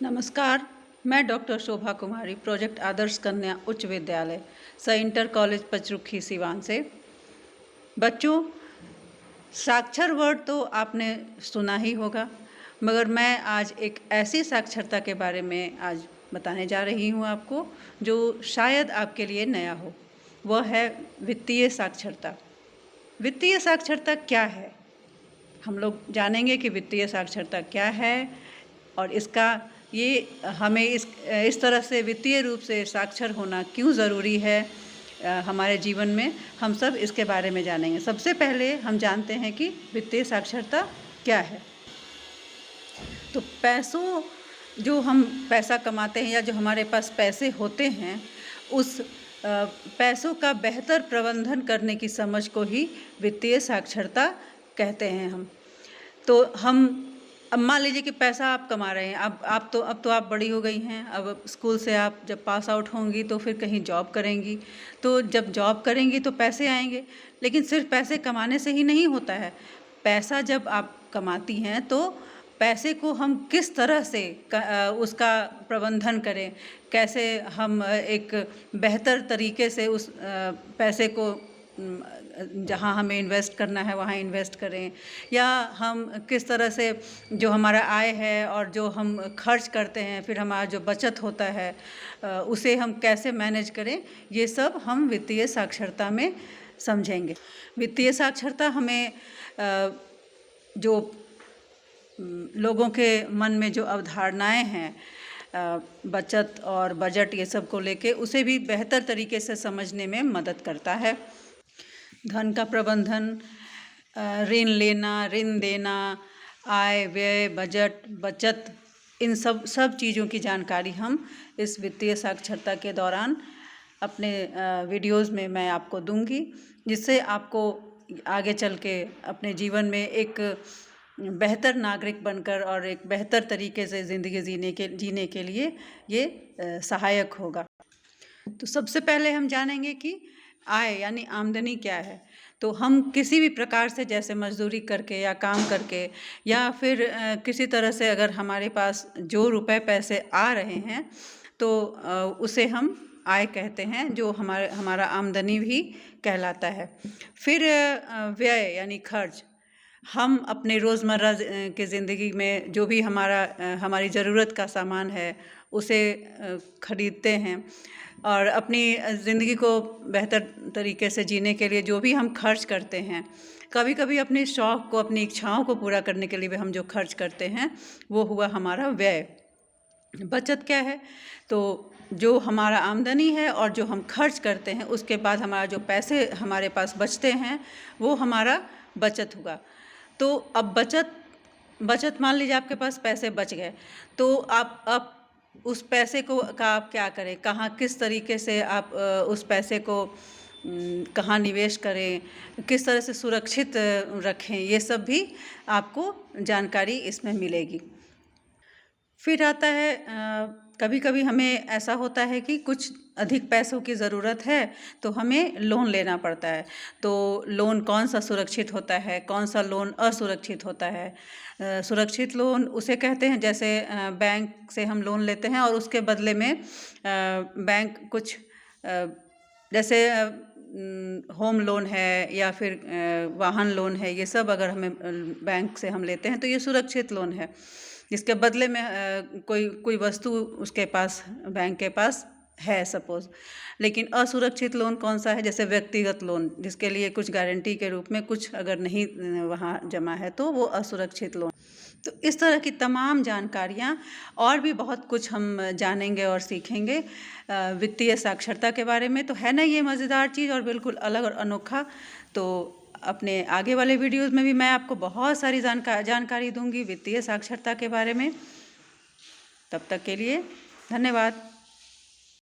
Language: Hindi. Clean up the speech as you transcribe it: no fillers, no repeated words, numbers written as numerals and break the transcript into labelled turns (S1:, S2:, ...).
S1: नमस्कार। मैं डॉक्टर शोभा कुमारी, प्रोजेक्ट आदर्श कन्या उच्च विद्यालय इंटर कॉलेज पचरुखी सिवान से। बच्चों, साक्षर वर्ड तो आपने सुना ही होगा, मगर मैं आज एक ऐसी साक्षरता के बारे में आज बताने जा रही हूँ आपको, जो शायद आपके लिए नया हो। वह है वित्तीय साक्षरता। वित्तीय साक्षरता क्या है? हम लोग जानेंगे कि वित्तीय साक्षरता क्या है और हमें इस तरह से वित्तीय रूप से साक्षर होना क्यों ज़रूरी है हमारे जीवन में, हम सब इसके बारे में जानेंगे। सबसे पहले हम जानते हैं कि वित्तीय साक्षरता क्या है। तो जो हम पैसा कमाते हैं या जो हमारे पास पैसे होते हैं, उस पैसों का बेहतर प्रबंधन करने की समझ को ही वित्तीय साक्षरता कहते हैं हम। तो अब मान लीजिए कि पैसा आप कमा रहे हैं। अब तो आप बड़ी हो गई हैं। अब स्कूल से आप जब पास आउट होंगी तो फिर कहीं जॉब करेंगी। तो जब जॉब करेंगी तो पैसे आएंगे, लेकिन सिर्फ पैसे कमाने से ही नहीं होता है। पैसा जब आप कमाती हैं तो पैसे को हम किस तरह से उसका प्रबंधन करें, कैसे हम एक बेहतर तरीके से उस पैसे को जहाँ हमें इन्वेस्ट करना है वहाँ इन्वेस्ट करें, या हम किस तरह से जो हमारा आय है और जो हम खर्च करते हैं, फिर हमारा जो बचत होता है उसे हम कैसे मैनेज करें, ये सब हम वित्तीय साक्षरता में समझेंगे। वित्तीय साक्षरता हमें जो लोगों के मन में जो अवधारणाएं हैं बचत और बजट ये सब को लेके, उसे भी बेहतर तरीके से समझने में मदद करता है। धन का प्रबंधन, ऋण लेना, ऋण देना, आय व्यय, बजट, बचत, इन सब चीज़ों की जानकारी हम इस वित्तीय साक्षरता के दौरान अपने वीडियोज़ में मैं आपको दूंगी, जिससे आपको आगे चल के अपने जीवन में एक बेहतर नागरिक बनकर और एक बेहतर तरीके से ज़िंदगी जीने के लिए ये सहायक होगा। तो सबसे पहले हम जानेंगे कि आय यानी आमदनी क्या है। तो हम किसी भी प्रकार से, जैसे मजदूरी करके या काम करके या फिर किसी तरह से अगर हमारे पास जो रुपए पैसे आ रहे हैं तो उसे हम आय कहते हैं, जो हमारा आमदनी भी कहलाता है। फिर व्यय यानी खर्च। हम अपने रोज़मर्रा के ज़िंदगी में जो भी हमारी ज़रूरत का सामान है उसे खरीदते हैं, और अपनी ज़िंदगी को बेहतर तरीके से जीने के लिए जो भी हम खर्च करते हैं, कभी कभी अपने शौक़ को, अपनी इच्छाओं को पूरा करने के लिए भी हम जो खर्च करते हैं, वो हुआ हमारा व्यय। बचत क्या है? तो जो हमारा आमदनी है और जो हम खर्च करते हैं, उसके बाद हमारा जो पैसे हमारे पास बचते हैं वो हमारा बचत हुआ। तो अब बचत मान लीजिए आपके पास पैसे बच गए, तो आप उस पैसे को आप क्या करें, कहाँ किस तरीके से आप उस पैसे को कहाँ निवेश करें, किस तरह से सुरक्षित रखें, ये सब भी आपको जानकारी इसमें मिलेगी। फिर आता है कभी कभी हमें ऐसा होता है कि कुछ अधिक पैसों की ज़रूरत है तो हमें लोन लेना पड़ता है। तो लोन कौन सा सुरक्षित होता है, कौन सा लोन असुरक्षित होता है। सुरक्षित लोन उसे कहते हैं जैसे बैंक से हम लोन लेते हैं और उसके बदले में बैंक कुछ जैसे होम लोन है या फिर वाहन लोन है, ये सब अगर हमें बैंक से हम लेते हैं तो ये सुरक्षित लोन है, जिसके बदले में कोई वस्तु उसके पास, बैंक के पास है सपोज़। लेकिन असुरक्षित लोन कौन सा है? जैसे व्यक्तिगत लोन, जिसके लिए कुछ गारंटी के रूप में कुछ अगर नहीं वहाँ जमा है तो वो असुरक्षित लोन। तो इस तरह की तमाम जानकारियाँ और भी बहुत कुछ हम जानेंगे और सीखेंगे वित्तीय साक्षरता के बारे में। तो है ना ये मज़ेदार चीज़ और बिल्कुल अलग और अनोखा। तो अपने आगे वाले वीडियोज़ में भी मैं आपको बहुत सारी जानकारी दूंगी वित्तीय साक्षरता के बारे में। तब तक के लिए धन्यवाद।